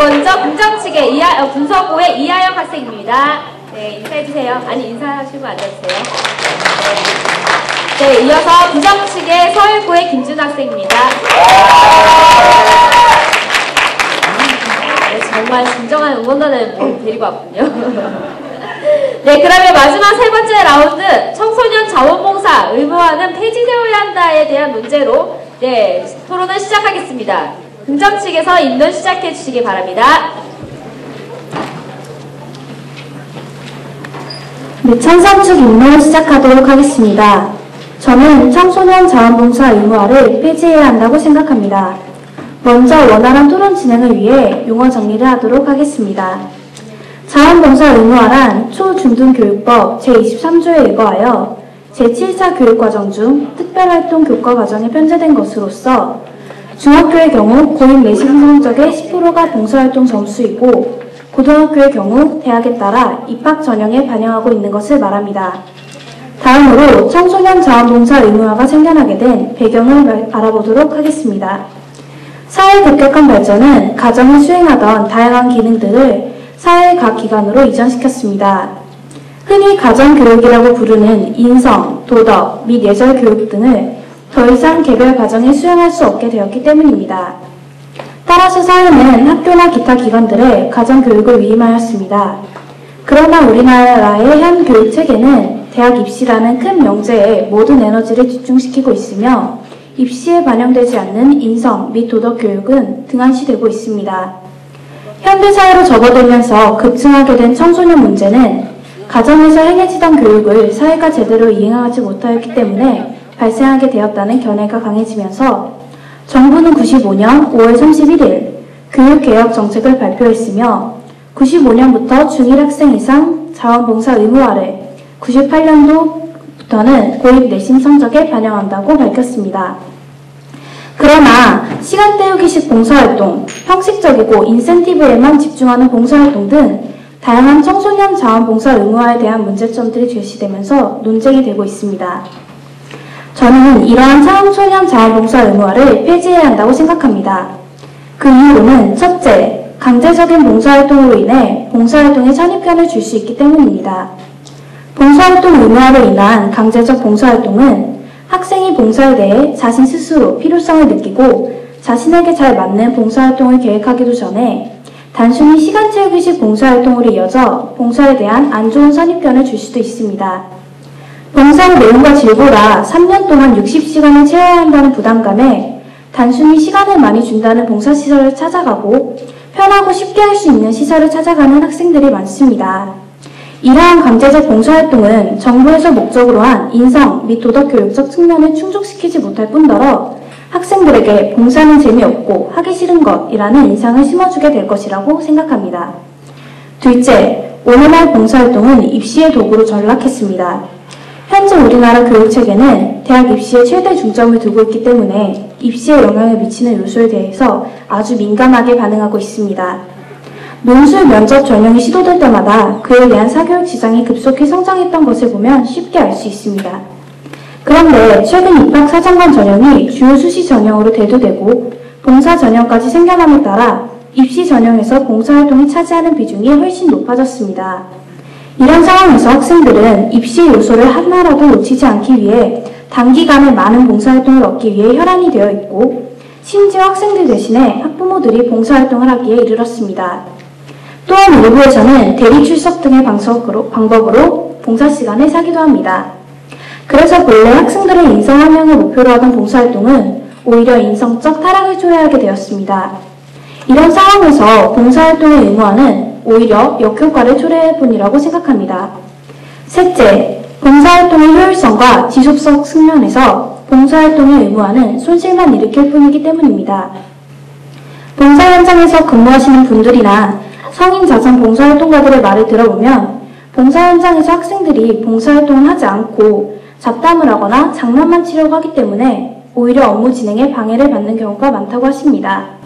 먼저 긍정 측의 분서고의 이하영 학생입니다. 네, 인사해주세요. 아니, 인사하시고 앉아주세요. 네, 이어서 부정 측의 서울고의 김준 학생입니다. 네, 정말 진정한 응원단을 데리고 왔군요. 네, 그러면 마지막 세 번째 라운드 청소년 자원봉사 의무화는 폐지되어야 한다에 대한 문제로 네, 토론을 시작하겠습니다. 긍정 측에서 인론 시작해 주시기 바랍니다. 네, 찬성 측 인론을 시작하도록 하겠습니다. 저는 청소년 자원봉사 의무화를 폐지해야 한다고 생각합니다. 먼저 원활한 토론 진행을 위해 용어 정리를 하도록 하겠습니다. 자원봉사 의무화란 초중등교육법 제23조에 의거하여 제7차 교육과정 중 특별활동 교과과정에 편제된 것으로서 중학교의 경우 고입 내신 성적의 10%가 봉사활동 점수이고 고등학교의 경우 대학에 따라 입학 전형에 반영하고 있는 것을 말합니다. 다음으로 청소년 자원봉사 의무화가 생겨나게 된 배경을 알아보도록 하겠습니다. 사회의 급격한 발전은 가정이 수행하던 다양한 기능들을 사회의 각 기관으로 이전시켰습니다. 흔히 가정교육이라고 부르는 인성, 도덕 및 예절 교육 등을 더 이상 개별 가정에 수행할 수 없게 되었기 때문입니다. 따라서 사회는 학교나 기타 기관들의 가정교육을 위임하였습니다. 그러나 우리나라의 현 교육체계는 대학 입시라는 큰 명제에 모든 에너지를 집중시키고 있으며 입시에 반영되지 않는 인성 및 도덕 교육은 등한시되고 있습니다. 현대사회로 접어들면서 급증하게 된 청소년 문제는 가정에서 행해지던 교육을 사회가 제대로 이행하지 못하였기 때문에 발생하게 되었다는 견해가 강해지면서 정부는 95년 5월 31일 교육개혁 정책을 발표했으며 95년부터 중1 학생 이상 자원봉사 의무화를 98년도부터는 고입 내신 성적에 반영한다고 밝혔습니다. 그러나 시간 때우기식 봉사활동, 형식적이고 인센티브에만 집중하는 봉사활동 등 다양한 청소년 자원봉사 의무화에 대한 문제점들이 제시되면서 논쟁이 되고 있습니다. 저는 이러한 청소년 자원봉사 의무화를 폐지해야 한다고 생각합니다. 그 이유로는 첫째, 강제적인 봉사활동으로 인해 봉사활동에 선입견을 줄 수 있기 때문입니다. 봉사활동 의무화로 인한 강제적 봉사활동은 학생이 봉사에 대해 자신 스스로 필요성을 느끼고 자신에게 잘 맞는 봉사활동을 계획하기도 전에 단순히 시간 채우기식 봉사활동으로 이어져 봉사에 대한 안 좋은 선입견을 줄 수도 있습니다. 봉사의 내용과 질보라 3년 동안 60시간을 채워야 한다는 부담감에 단순히 시간을 많이 준다는 봉사시설을 찾아가고 편하고 쉽게 할 수 있는 시설을 찾아가는 학생들이 많습니다. 이러한 강제적 봉사활동은 정부에서 목적으로 한 인성 및 도덕교육적 측면을 충족시키지 못할 뿐더러 학생들에게 봉사는 재미없고 하기 싫은 것이라는 인상을 심어주게 될 것이라고 생각합니다. 둘째, 오늘날 봉사활동은 입시의 도구로 전락했습니다. 현재 우리나라 교육체계는 대학 입시에 최대 중점을 두고 있기 때문에 입시에 영향을 미치는 요소에 대해서 아주 민감하게 반응하고 있습니다. 논술 면접 전형이 시도될 때마다 그에 대한 사교육 지장이 급속히 성장했던 것을 보면 쉽게 알 수 있습니다. 그런데 최근 입학 사정관 전형이 주요 수시 전형으로 대두되고 봉사 전형까지 생겨남에 따라 입시 전형에서 봉사활동이 차지하는 비중이 훨씬 높아졌습니다. 이런 상황에서 학생들은 입시 요소를 하나라도 놓치지 않기 위해 단기간에 많은 봉사활동을 얻기 위해 혈안이 되어 있고 심지어 학생들 대신에 학부모들이 봉사활동을 하기에 이르렀습니다. 또한 일부에서는 대리 출석 등의 방법으로 봉사시간을 사기도 합니다. 그래서 본래 학생들의 인성 함양을 목표로 하던 봉사활동은 오히려 인성적 타락을 초래하게 되었습니다. 이런 상황에서 봉사활동의 의무화는 오히려 역효과를 초래할 뿐이라고 생각합니다. 셋째, 봉사활동의 효율성과 지속성 측면에서 봉사활동의 의무화는 손실만 일으킬 뿐이기 때문입니다. 봉사 현장에서 근무하시는 분들이나 성인 자선 봉사활동가들의 말을 들어보면 봉사 현장에서 학생들이 봉사활동을 하지 않고 잡담을 하거나 장난만 치려고 하기 때문에 오히려 업무 진행에 방해를 받는 경우가 많다고 하십니다.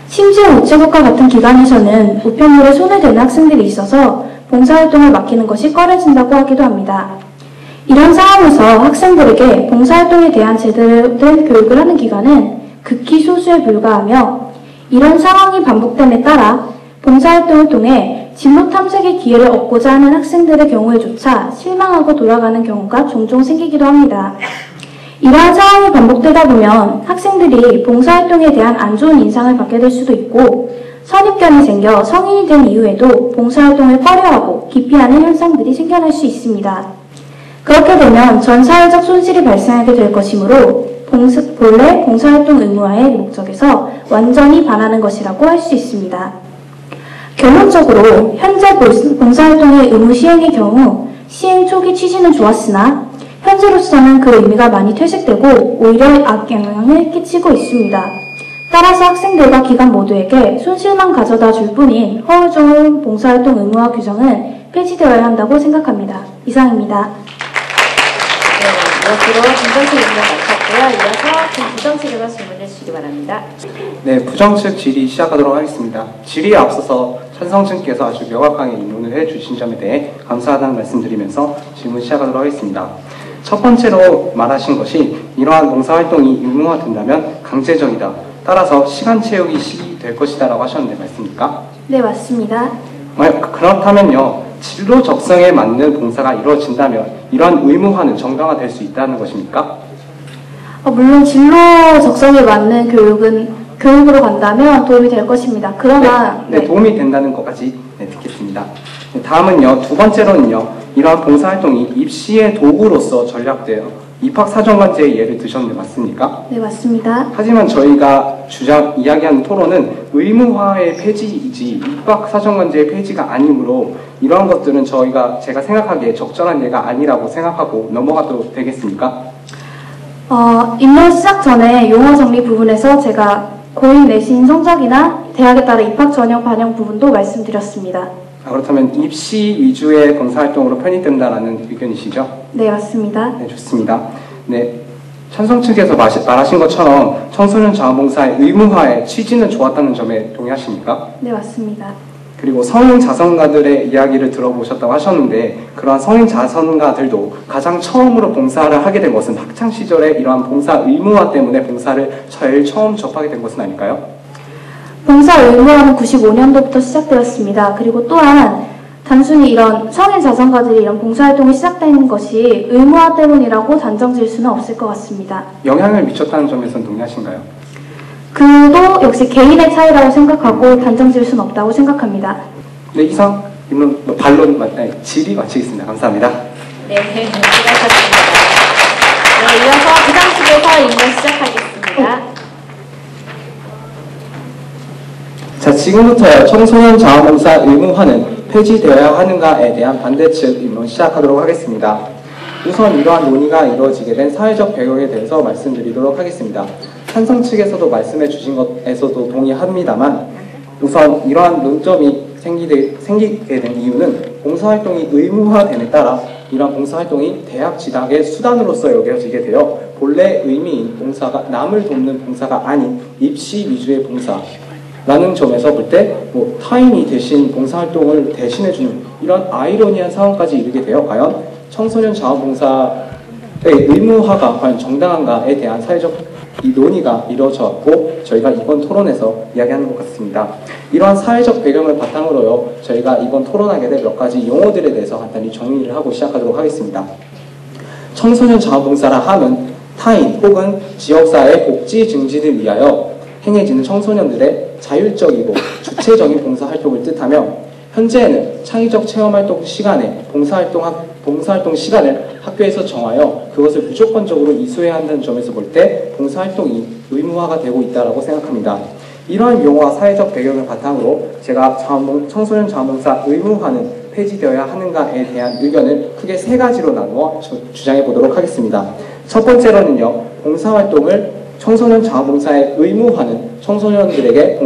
심지어 우체국과 같은 기관에서는 우편물에 손을 대는 학생들이 있어서 봉사활동을 맡기는 것이 꺼려진다고 하기도 합니다. 이런 상황에서 학생들에게 봉사활동에 대한 제대로 된 교육을 하는 기관은 극히 소수에 불과하며 이런 상황이 반복됨에 따라 봉사활동을 통해 진로 탐색의 기회를 얻고자 하는 학생들의 경우에조차 실망하고 돌아가는 경우가 종종 생기기도 합니다. 이러한 상황이 반복되다 보면 학생들이 봉사활동에 대한 안 좋은 인상을 받게 될 수도 있고 선입견이 생겨 성인이 된 이후에도 봉사활동을 꺼려하고 기피하는 현상들이 생겨날 수 있습니다. 그렇게 되면 전 사회적 손실이 발생하게 될 것이므로 본래 봉사활동 의무화의 목적에서 완전히 반하는 것이라고 할 수 있습니다. 결론적으로 현재 봉사활동의 의무 시행의 경우 시행 초기 취지는 좋았으나 현재로서는 그 의미가 많이 퇴색되고 오히려 악영향을 끼치고 있습니다. 따라서 학생들과 기관 모두에게 손실만 가져다 줄 뿐인 허울 좋은 봉사활동 의무화 규정은 폐지되어야 한다고 생각합니다. 이상입니다. 이것으로 긍정식 질문 마쳤고요. 이어서 부정식에서 질문해 주시기 바랍니다. 네, 부정식 질의 시작하도록 하겠습니다. 질의에 앞서서 찬성층께서 아주 명확하게 입론을 해주신 점에 대해 감사하다는 말씀드리면서 질문 시작하도록 하겠습니다. 첫 번째로 말하신 것이 이러한 봉사활동이 의무화된다면 강제적이다. 따라서 시간 채우기 될 것이다 라고 하셨는데 맞습니까? 네, 맞습니다. 그렇다면요, 진로 적성에 맞는 봉사가 이루어진다면 이러한 의무화는 정당화될 수 있다는 것입니까? 물론 진로 적성에 맞는 교육으로 간다면 도움이 될 것입니다. 그러나 네, 도움이 된다는 것까지 듣겠습니다. 다음은요, 두 번째로는요, 이러한 봉사활동이 입시의 도구로서 전략되어 입학사정관제의 예를 드셨는데 맞습니까? 네, 맞습니다. 하지만 저희가 이야기하는 토론은 의무화의 폐지이지 입학사정관제의 폐지가 아니므로 이러한 것들은 제가 생각하기에 적절한 예가 아니라고 생각하고 넘어가도 되겠습니까? 입론 시작 전에 용어 정리 부분에서 제가 고1 내신 성적이나 대학에 따라 입학 전형 반영 부분도 말씀드렸습니다. 그렇다면 입시 위주의 봉사활동으로 편입된다라는 의견이시죠? 네, 맞습니다. 네, 좋습니다. 네, 찬성 측에서 말하신 것처럼 청소년 자원봉사의 의무화의 취지는 좋았다는 점에 동의하십니까? 네, 맞습니다. 그리고 성인 자선가들의 이야기를 들어보셨다고 하셨는데 그러한 성인 자선가들도 가장 처음으로 봉사를 하게 된 것은 학창시절에 이러한 봉사 의무화 때문에 봉사를 제일 처음 접하게 된 것은 아닐까요? 봉사 의무화는 95년도부터 시작되었습니다. 그리고 또한 단순히 이런 성인 자선가들이 이런 봉사활동이 시작된 것이 의무화 때문이라고 단정 지을 수는 없을 것 같습니다. 영향을 미쳤다는 점에서는 동의하신가요? 그도 역시 개인의 차이라고 생각하고 단정 지을 수는 없다고 생각합니다. 네, 이상 질의 마치겠습니다. 감사합니다. 네, 수고하셨습니다. 네, 이어서 부정식에서 인문 시작하겠습니다. 자, 지금부터 청소년 자원봉사 의무화는 폐지되어야 하는가에 대한 반대측 입론 시작하도록 하겠습니다. 우선 이러한 논의가 이루어지게 된 사회적 배경에 대해서 말씀드리도록 하겠습니다. 찬성 측에서도 말씀해 주신 것에서도 동의합니다만 우선 이러한 논점이 생기게 된 이유는 봉사활동이 의무화됨에 따라 이러한 봉사활동이 대학 진학의 수단으로서 여겨지게 되어 본래 의미인 봉사가 남을 돕는 봉사가 아닌 입시 위주의 봉사라는 점에서 볼 때 타인이 대신 봉사활동을 대신해주는 이런 아이러니한 상황까지 이르게 되어 과연 청소년 자원봉사의 의무화가 과연 정당한가에 대한 사회적 이 논의가 이루어져 왔고 저희가 이번 토론에서 이야기하는 것 같습니다. 이러한 사회적 배경을 바탕으로요 저희가 이번 토론하게 될 몇 가지 용어들에 대해서 간단히 정리를 하고 시작하도록 하겠습니다. 청소년 자원봉사라 함은 타인 혹은 지역사회 복지 증진을 위하여 행해지는 청소년들의 자율적이고 주체적인 봉사활동을 뜻하며 현재에는 창의적 체험활동 시간에 봉사활동 시간을 학교에서 정하여 그것을 무조건적으로 이수해야 한다는 점에서 볼 때 봉사활동이 의무화가 되고 있다고 생각합니다. 이러한 용어와 사회적 배경을 바탕으로 제가 청소년 자원봉사 의무화는 폐지되어야 하는가에 대한 의견을 크게 세 가지로 나누어 주장해 보도록 하겠습니다. 첫 번째로는요, 봉사활동을 청소년 자원봉사의 의무화는 청소년들에게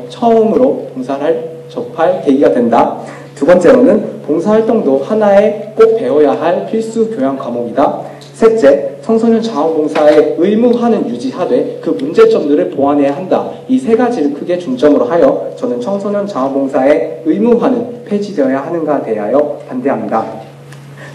처음으로 봉사를 접할 계기가 된다. 두 번째로는 봉사활동도 하나의 꼭 배워야 할 필수 교양 과목이다. 셋째, 청소년 자원봉사의 의무화는 유지하되 그 문제점들을 보완해야 한다. 이 세 가지를 크게 중점으로 하여 저는 청소년 자원봉사의 의무화는 폐지되어야 하는가에 대하여 반대합니다.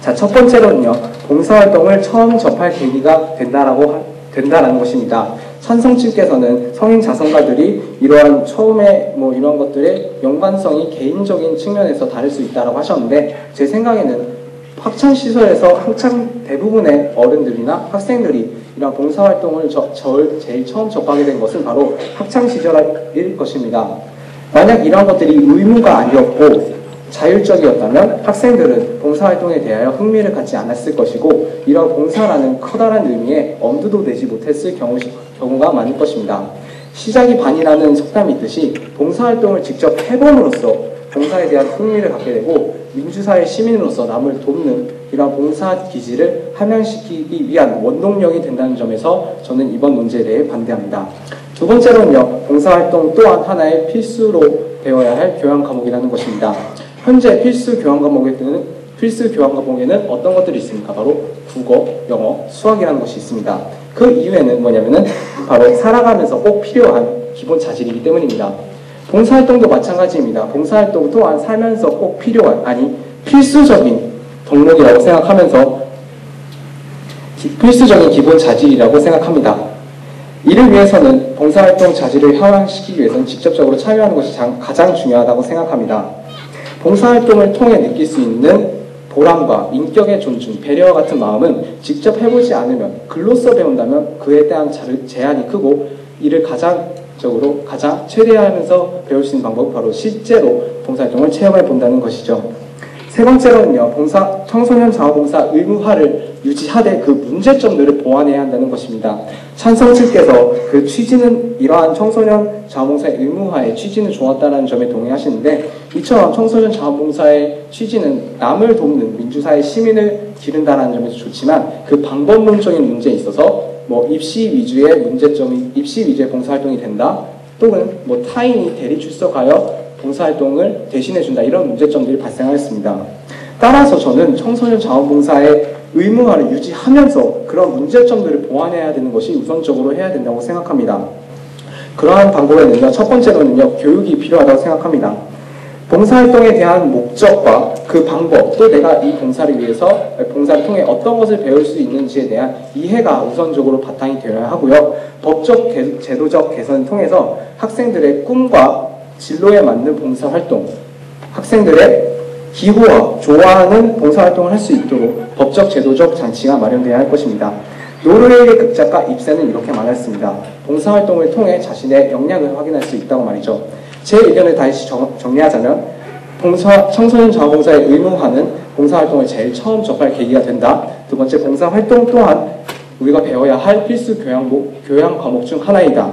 자, 첫 번째로는요, 봉사활동을 처음 접할 계기가 된다라는 것입니다. 찬성층께서는 성인 자선가들이 이러한 처음에 뭐 이런 것들의 연관성이 개인적인 측면에서 다를 수 있다고 하셨는데, 제 생각에는 학창시설에서 한창 대부분의 어른들이나 학생들이 이런 봉사활동을 제일 처음 접하게 된 것은 바로 학창시절일 것입니다. 만약 이런 것들이 의무가 아니었고 자율적이었다면 학생들은 봉사활동에 대하여 흥미를 갖지 않았을 것이고, 이런 봉사라는 커다란 의미에 엄두도 내지 못했을 경우가 많을 것입니다. 시작이 반이라는 속담이 있듯이 봉사활동을 직접 해봄으로써 봉사에 대한 흥미를 갖게 되고 민주사회 시민으로서 남을 돕는 이러한 봉사 기질을 함양시키기 위한 원동력이 된다는 점에서 저는 이번 논제에 대해 반대합니다. 두 번째로는요, 봉사활동 또한 하나의 필수로 배워야 할 교양 과목이라는 것입니다. 현재 필수 교양 과목에는 어떤 것들이 있습니까? 바로 국어, 영어, 수학이라는 것이 있습니다. 그 이유에는 뭐냐면은 바로 살아가면서 꼭 필요한 기본 자질이기 때문입니다. 봉사활동도 마찬가지입니다. 봉사활동 또한 살면서 꼭 필요한, 필수적인 덕목이라고 생각하면서 필수적인 기본 자질이라고 생각합니다. 이를 위해서는 봉사활동 자질을 향상시키기 위해서는 직접적으로 참여하는 것이 가장 중요하다고 생각합니다. 봉사활동을 통해 느낄 수 있는 보람과 인격의 존중, 배려와 같은 마음은 직접 해보지 않으면, 글로써 배운다면 그에 대한 제한이 크고, 이를 가장 최대화하면서 배울 수 있는 방법은 바로 실제로 봉사활동을 체험해 본다는 것이죠. 세 번째로는요, 청소년 자원봉사 의무화를 유지하되 그 문제점들을 보완해야 한다는 것입니다. 찬성 측께서 그 취지는, 이러한 청소년 자원봉사의 의무화의 취지는 좋았다는 점에 동의하시는데, 이처럼 청소년 자원봉사의 취지는 남을 돕는 민주사회 시민을 기른다는 점에서 좋지만, 그 방법론적인 문제에 있어서 입시 위주의 봉사활동이 된다, 또는 타인이 대리 출석하여 봉사활동을 대신해준다, 이런 문제점들이 발생하였습니다. 따라서 저는 청소년 자원봉사의 의무화를 유지하면서 그런 문제점들을 보완해야 되는 것이 우선적으로 해야 된다고 생각합니다. 그러한 방법에는요, 첫 번째로는요, 교육이 필요하다고 생각합니다. 봉사활동에 대한 목적과 그 방법, 또 내가 이 봉사를 통해 어떤 것을 배울 수 있는지에 대한 이해가 우선적으로 바탕이 되어야 하고요. 법적, 제도적 개선을 통해서 학생들의 꿈과 진로에 맞는 봉사활동, 학생들의 기호와 좋아하는 봉사활동을 할 수 있도록 법적, 제도적 장치가 마련되어야 할 것입니다. 노르웨이의 극작가 입센은 이렇게 말했습니다. 봉사활동을 통해 자신의 역량을 확인할 수 있다고 말이죠. 제 의견을 다시 정리하자면, 청소년 자원봉사의 의무화는 봉사활동을 제일 처음 접할 계기가 된다. 두 번째, 봉사활동 또한 우리가 배워야 할 필수 교양 과목 중 하나이다.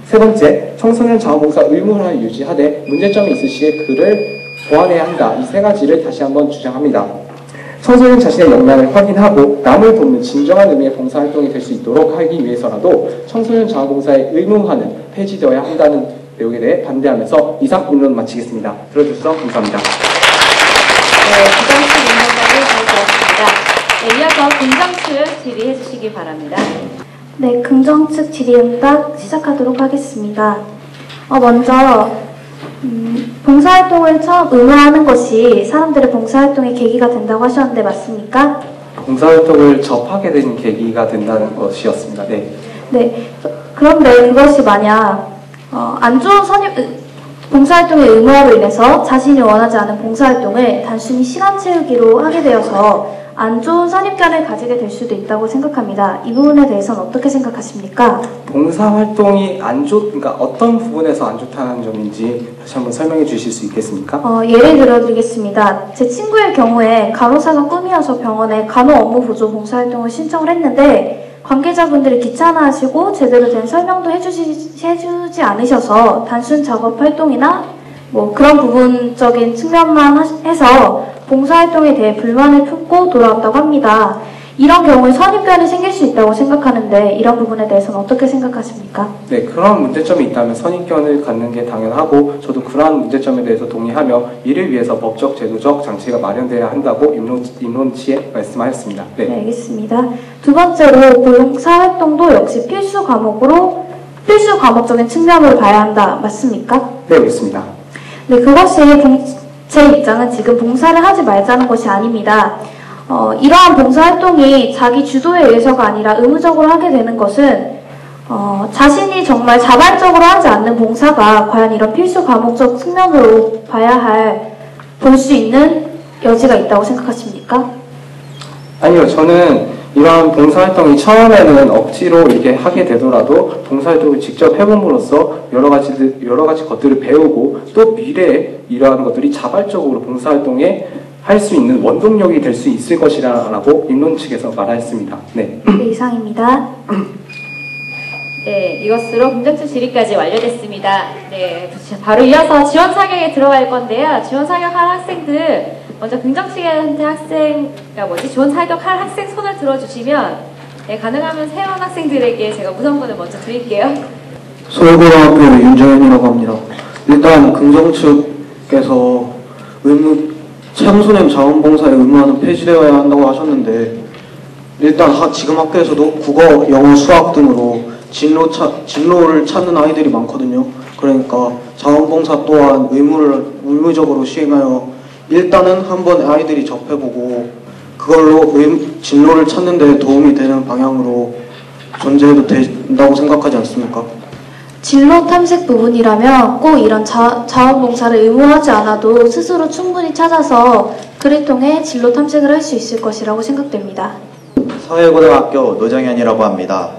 세 번째, 청소년 자원봉사 의무화를 유지하되 문제점이 있을 시에 그를 보완해야 한다. 이 세 가지를 다시 한번 주장합니다. 청소년 자신의 역량을 확인하고 남을 돕는 진정한 의미의 봉사활동이 될 수 있도록 하기 위해서라도 청소년 자원봉사의 의무화는 폐지되어야 한다는 내용에 대해 반대하면서 이상 인론 마치겠습니다. 들어주셔서 감사합니다. 네, 부정측 인용답을 잘 들었습니다. 네, 이어서 긍정측 질의해 주시기 바랍니다. 네, 긍정측 질의응답 시작하도록 하겠습니다. 먼저 봉사활동을 처음 의무화하는 것이 사람들의 봉사활동의 계기가 된다고 하셨는데 맞습니까? 봉사활동을 접하게 된 계기가 된다는 것이었습니다. 네. 네. 그런데 그것이 만약 안 좋은 봉사활동의 의무화로 인해서 자신이 원하지 않은 봉사활동을 단순히 시간 채우기로 하게 되어서 안 좋은 선입견을 가지게 될 수도 있다고 생각합니다. 이 부분에 대해서는 어떻게 생각하십니까? 봉사활동이 그러니까 어떤 부분에서 안 좋다는 점인지 다시 한번 설명해 주실 수 있겠습니까? 예를 들어드리겠습니다. 제 친구의 경우에 간호사가 꿈이어서 병원에 간호 업무 보조 봉사활동을 신청을 했는데 관계자분들이 귀찮아하시고 제대로 된 설명도 해주지 않으셔서 단순 작업 활동이나 그런 부분적인 측면만 해서 봉사활동에 대해 불만을 품고 돌아왔다고 합니다. 이런 경우에 선입견이 생길 수 있다고 생각하는데 이런 부분에 대해서는 어떻게 생각하십니까? 네, 그런 문제점이 있다면 선입견을 갖는 게 당연하고 저도 그러한 문제점에 대해서 동의하며 이를 위해서 법적, 제도적 장치가 마련되어야 한다고 입론치에 말씀하였습니다. 네. 네, 알겠습니다. 두 번째로 봉사활동도 역시 필수 과목적인 측면으로 봐야 한다. 맞습니까? 네, 그렇습니다. 네, 그것이 제 입장은 지금 봉사를 하지 말자는 것이 아닙니다. 이러한 봉사활동이 자기 주도에 의해서가 아니라 의무적으로 하게 되는 것은 자신이 정말 자발적으로 하지 않는 봉사가 과연 이런 필수 과목적 측면으로 볼 수 있는 여지가 있다고 생각하십니까? 아니요, 저는 이러한 봉사활동이 처음에는 억지로 이렇게 하게 되더라도 봉사활동을 직접 해봄으로써 여러 가지 것들을 배우고 또 미래에 이러한 것들이 자발적으로 봉사활동에 할 수 있는 원동력이 될 수 있을 것이라고 인론 측에서 말하였습니다. 네. 네, 이상입니다. 네, 이것으로 긍정적 질의까지 완료됐습니다. 네, 바로 이어서 지원 사격에 들어갈 건데요. 지원 사격할 학생들 먼저 긍정치기한테 지원 사격할 학생 손을 들어주시면 네, 가능하면 세원 학생들에게 제가 우선권을 먼저 드릴게요. 서울고등학교의 윤정현이라고 합니다. 일단 긍정 측에서 청소년 자원봉사에 의무화는 폐지되어야 한다고 하셨는데 일단 지금 학교에서도 국어, 영어, 수학 등으로 진로를 찾는 아이들이 많거든요. 그러니까 자원봉사 또한 의무적으로 시행하여 일단은 한번 아이들이 접해보고 그걸로 진로를 찾는 데 도움이 되는 방향으로 존재해도 된다고 생각하지 않습니까? 진로 탐색 부분이라면 꼭 이런 자원봉사를 의무화하지 않아도 스스로 충분히 찾아서 글을 통해 진로 탐색을 할 수 있을 것이라고 생각됩니다. 서해고등학교 노정현이라고 합니다.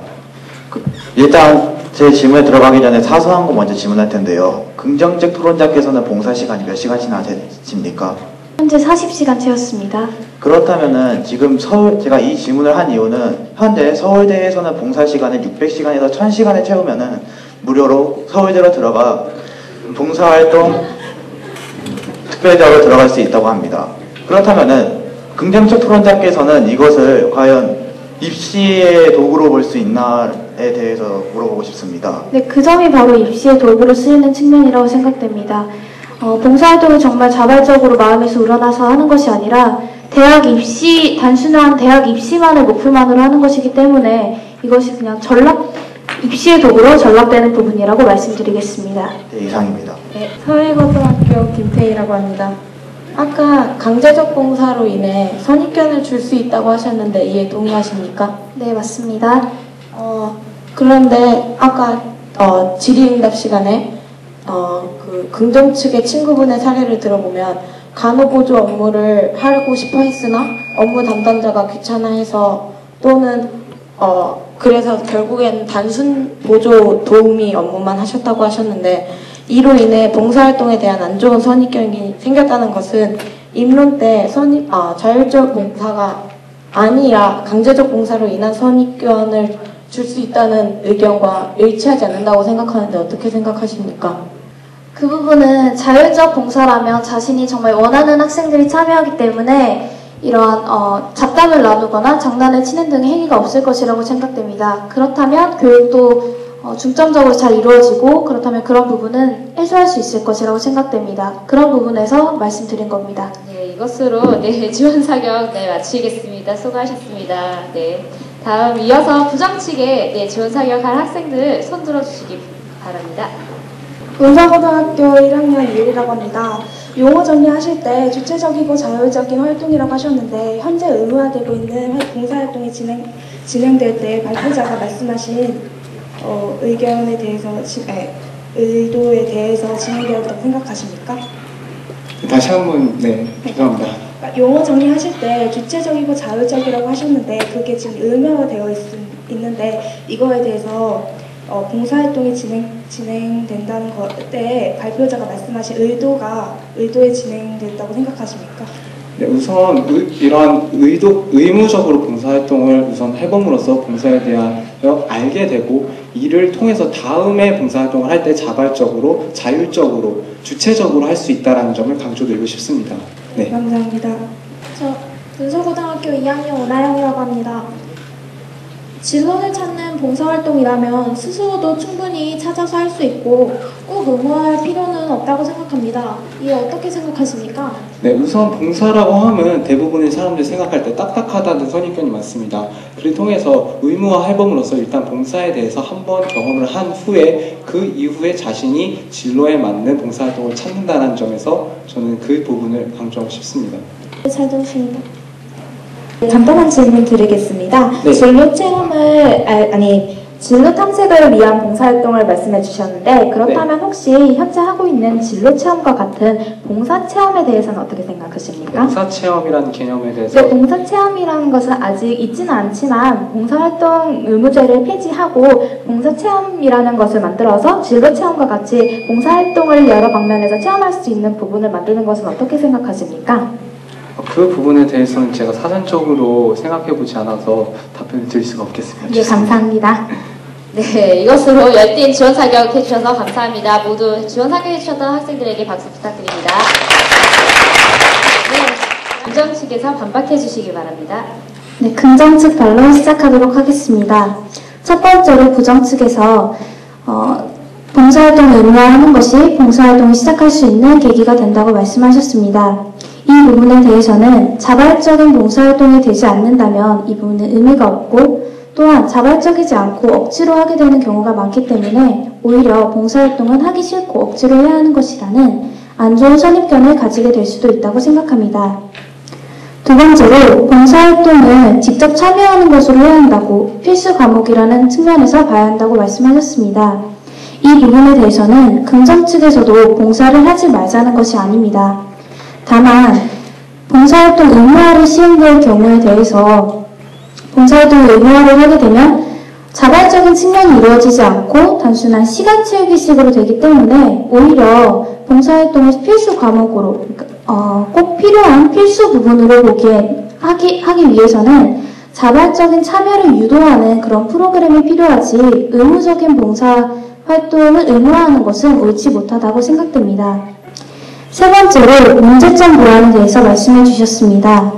일단 제 질문에 들어가기 전에 사소한 거 먼저 질문할 텐데요. 긍정적 토론자께서는 봉사 시간이 몇 시간이나 하십니까? 현재 40시간 채웠습니다. 그렇다면은 지금 제가 이 질문을 한 이유는 현재 서울대에서는 봉사 시간을 600시간에서 1000시간을 채우면은 무료로 서울대로 들어가 봉사활동 특별자로 들어갈 수 있다고 합니다. 그렇다면은 긍정적 토론자께서는 이것을 과연 입시의 도구로 볼 수 있나에 대해서 물어보고 싶습니다. 네, 그 점이 바로 입시의 도구로 쓰이는 측면이라고 생각됩니다. 봉사활동을 정말 자발적으로 마음에서 우러나서 하는 것이 아니라 단순한 대학 입시만을 목표만으로 하는 것이기 때문에 이것이 그냥 입시의 도구로 전락되는 부분이라고 말씀드리겠습니다. 네, 이상입니다. 네, 서해고등학교 김태희라고 합니다. 아까 강제적 봉사로 인해 선입견을 줄 수 있다고 하셨는데 이에 동의하십니까? 네, 맞습니다. 그런데 아까 질의응답 시간에 그 긍정 측의 친구분의 사례를 들어보면 간호보조 업무를 하고 싶어 했으나 업무 담당자가 귀찮아해서 또는 그래서 결국엔 단순 보조 도우미 업무만 하셨다고 하셨는데 이로 인해 봉사활동에 대한 안 좋은 선입견이 생겼다는 것은 입론 때 자율적 봉사가 아니라 강제적 봉사로 인한 선입견을 줄 수 있다는 의견과 일치하지 않는다고 생각하는데 어떻게 생각하십니까? 그 부분은 자율적 봉사라면 자신이 정말 원하는 학생들이 참여하기 때문에 이러한 잡담을 나누거나 장난을 치는 등의 행위가 없을 것이라고 생각됩니다. 그렇다면 교육도 중점적으로 잘 이루어지고 그렇다면 그런 부분은 해소할 수 있을 것이라고 생각됩니다. 그런 부분에서 말씀드린 겁니다. 네, 이것으로 지원 사격 마치겠습니다. 수고하셨습니다. 네, 다음 이어서 부정 측에 지원 사격할 학생들 손 들어주시기 바랍니다. 문서고등학교 1학년 이율이라고 합니다. 용어 정리하실 때 주체적이고 자율적인 활동이라고 하셨는데 현재 의무화되고 있는 봉사활동이 진행될 때 발표자가 말씀하신 의견에 대해서 의도에 대해서 진행되었다고 생각하십니까? 다시 한번 죄송합니다. 용어 정리하실 때 주체적이고 자율적이라고 하셨는데 그게 지금 의무화되어 있는데 이거에 대해서 봉사활동이 진행된다는 때 발표자가 말씀하신 의도에 진행됐다고 생각하십니까? 네, 우선 이러한 의무적으로 봉사활동을 우선 해봄으로써 봉사에 대하여 알게 되고 이를 통해서 다음에 봉사활동을 할 때 자발적으로, 자율적으로, 주체적으로 할 수 있다는 점을 강조드리고 싶습니다. 네. 감사합니다. 저 문서고등학교 2학년 오나영이라고 합니다. 진로를 찾는 봉사활동이라면 스스로도 충분히 찾아서 할 수 있고 꼭 의무화할 필요는 없다고 생각합니다. 이에 어떻게 생각하십니까? 네, 우선 봉사라고 하면 대부분의 사람들이 생각할 때 딱딱하다는 선입견이 많습니다. 그를 통해서 의무화 해봄으로써 일단 봉사에 대해서 한번 경험을 한 후에 그 이후에 자신이 진로에 맞는 봉사활동을 찾는다는 점에서 저는 그 부분을 강조하고 싶습니다. 잘 들었습니다. 간단한 질문 드리겠습니다. 네. 진로 체험을 진로 탐색을 위한 봉사활동을 말씀해 주셨는데 그렇다면 혹시 현재 하고 있는 진로 체험과 같은 봉사 체험에 대해서는 어떻게 생각하십니까? 봉사 체험이라는 개념에 대해서 네, 봉사 체험이라는 것은 아직 있지는 않지만 봉사활동 의무제를 폐지하고 봉사 체험이라는 것을 만들어서 진로 체험과 같이 봉사활동을 여러 방면에서 체험할 수 있는 부분을 만드는 것은 어떻게 생각하십니까? 그 부분에 대해서는 제가 사전적으로 생각해보지 않아서 답변을 드릴 수가 없겠습니다. 네, 감사합니다. 네, 이것으로 열띤 지원 사격 해주셔서 감사합니다. 모두 지원 사격 해주셨던 학생들에게 박수 부탁드립니다. 네, 부정 측에서 반박해 주시기 바랍니다. 네, 긍정 측 반론 시작하도록 하겠습니다. 첫 번째로 부정 측에서 봉사활동을 의무화하는 것이 봉사활동을 시작할 수 있는 계기가 된다고 말씀하셨습니다. 이 부분에 대해서는 자발적인 봉사활동이 되지 않는다면 이 부분은 의미가 없고 또한 자발적이지 않고 억지로 하게 되는 경우가 많기 때문에 오히려 봉사활동은 하기 싫고 억지로 해야 하는 것이라는 안 좋은 선입견을 가지게 될 수도 있다고 생각합니다. 두 번째로 봉사활동을 직접 참여하는 것으로 해야 한다고 필수 과목이라는 측면에서 봐야 한다고 말씀하셨습니다. 이 부분에 대해서는 긍정 측에서도 봉사를 하지 말자는 것이 아닙니다. 다만 봉사활동 의무화를 시행될 경우에 대해서 봉사활동 의무화를 하게 되면 자발적인 측면이 이루어지지 않고 단순한 시간 채우기식으로 되기 때문에 오히려 봉사활동을 필수 과목으로 꼭 필요한 필수 부분으로 하기 위해서는 자발적인 참여를 유도하는 그런 프로그램이 필요하지 의무적인 봉사활동을 의무화하는 것은 옳지 못하다고 생각됩니다. 세 번째로 문제점 보완에 대해서 말씀해 주셨습니다.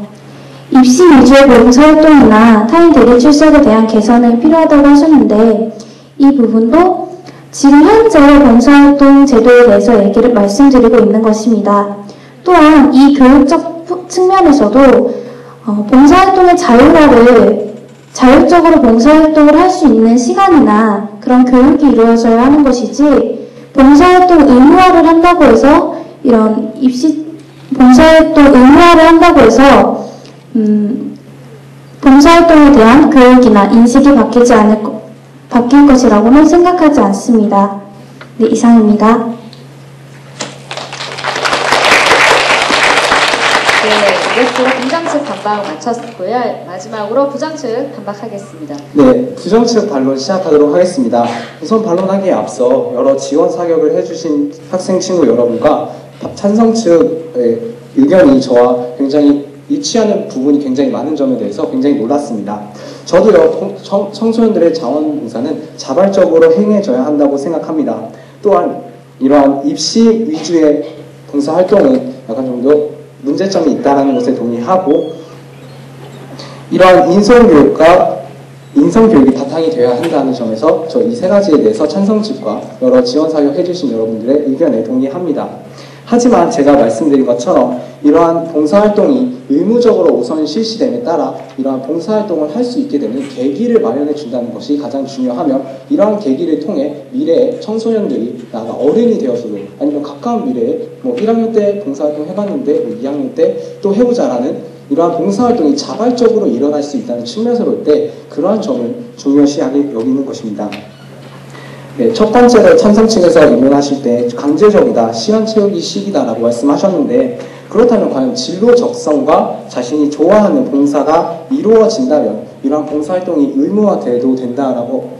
입시 위주의 봉사활동이나 타인 대리 출석에 대한 개선이 필요하다고 하셨는데 이 부분도 지금 현재 봉사활동 제도에 대해서 얘기를 말씀드리고 있는 것입니다. 또한 이 교육적 측면에서도 봉사활동의 자율적으로 봉사활동을 할 수 있는 시간이나 그런 교육이 이루어져야 하는 것이지 봉사활동 의무화를 한다고 해서 이런 봉사활동 의무화를 한다고 해서 봉사활동에 대한 교육이나 인식이 바뀔 것이라고는 생각하지 않습니다. 네, 이상입니다. 네, 이것으로 긍정 측 반박 마쳤고요. 마지막으로 부정 측 반박하겠습니다. 네, 부정 측 반론 시작하도록 하겠습니다. 우선 반론하기에 앞서 여러 지원 사격을 해주신 학생 친구 여러분과 찬성 측의 의견이 저와 굉장히 일치하는 부분이 굉장히 많은 점에 대해서 굉장히 놀랐습니다. 저도요, 청소년들의 자원봉사는 자발적으로 행해져야 한다고 생각합니다. 또한 이러한 입시 위주의 봉사활동은 약간 정도 문제점이 있다는 것에 동의하고 이러한 인성교육이 바탕이 되어야 한다는 점에서 저 이 세 가지에 대해서 찬성 측과 여러 지원 사격 해주신 여러분들의 의견에 동의합니다. 하지만 제가 말씀드린 것처럼 이러한 봉사활동이 의무적으로 우선 실시됨에 따라 이러한 봉사활동을 할 수 있게 되는 계기를 마련해 준다는 것이 가장 중요하며 이러한 계기를 통해 미래에 청소년들이 나아가 어른이 되어서도 아니면 가까운 미래에 1학년 때 봉사활동 해봤는데 2학년 때 또 해보자라는 이러한 봉사활동이 자발적으로 일어날 수 있다는 측면에서 볼 때 그러한 점을 중요시하게 여기는 것입니다. 네, 첫 번째로 찬성 측에서 의논하실 때 강제적이다, 시간 채우기 식이다라고 말씀하셨는데 그렇다면 과연 진로 적성과 자신이 좋아하는 봉사가 이루어진다면 이러한 봉사활동이 의무화돼도 된다라고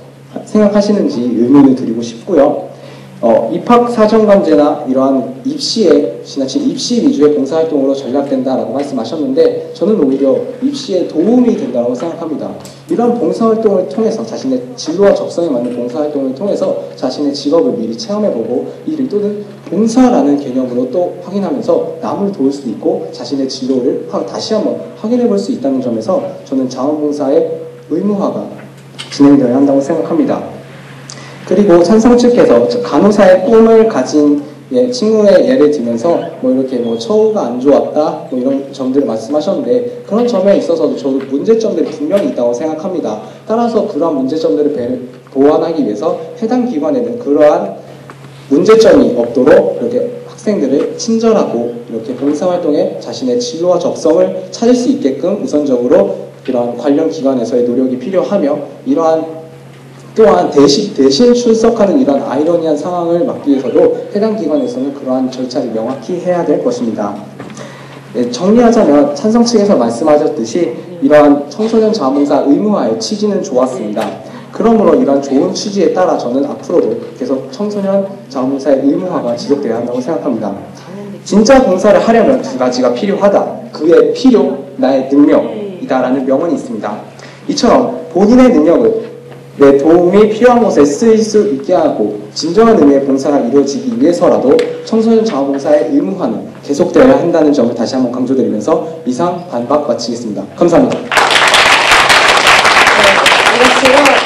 생각하시는지 의문을 드리고 싶고요. 입학 사정관제나 이러한 입시에 지나친 입시 위주의 봉사활동으로 전락된다라고 말씀하셨는데 저는 오히려 입시에 도움이 된다고 생각합니다. 이러한 봉사활동을 통해서 자신의 진로와 적성에 맞는 봉사활동을 통해서 자신의 직업을 미리 체험해보고 이를 또는 봉사라는 개념으로 또 확인하면서 남을 도울 수도 있고 자신의 진로를 다시 한번 확인해볼 수 있다는 점에서 저는 자원봉사의 의무화가 진행되어야 한다고 생각합니다. 그리고 찬성 측에서 간호사의 꿈을 가진 친구의 예를 들면서 이렇게 처우가 안 좋았다 이런 점들을 말씀하셨는데 그런 점에 있어서도 저도 문제점들이 분명히 있다고 생각합니다. 따라서 그러한 문제점들을 보완하기 위해서 해당 기관에는 그러한 문제점이 없도록 이렇게 학생들을 친절하고 이렇게 봉사활동에 자신의 진로와 적성을 찾을 수 있게끔 우선적으로 이러한 관련 기관에서의 노력이 필요하며 이러한 또한 대신 출석하는 이런 아이러니한 상황을 막기 위해서도 해당 기관에서는 그러한 절차를 명확히 해야 될 것입니다. 네, 정리하자면 찬성 측에서 말씀하셨듯이 이러한 청소년 자원봉사 의무화의 취지는 좋았습니다. 그러므로 이러한 좋은 취지에 따라 저는 앞으로도 계속 청소년 자원봉사의 의무화가 지속되어야 한다고 생각합니다. 진짜 봉사를 하려면 두 가지가 필요하다. 그의 필요, 나의 능력이다라는 명언이 있습니다. 이처럼 본인의 능력을 내 도움이 필요한 곳에 쓰일 수 있게 하고 진정한 의미의 봉사가 이루어지기 위해서라도 청소년 자원봉사의 의무화는 계속되어야 한다는 점을 다시 한번 강조드리면서 이상 반박 마치겠습니다. 감사합니다. 이것으로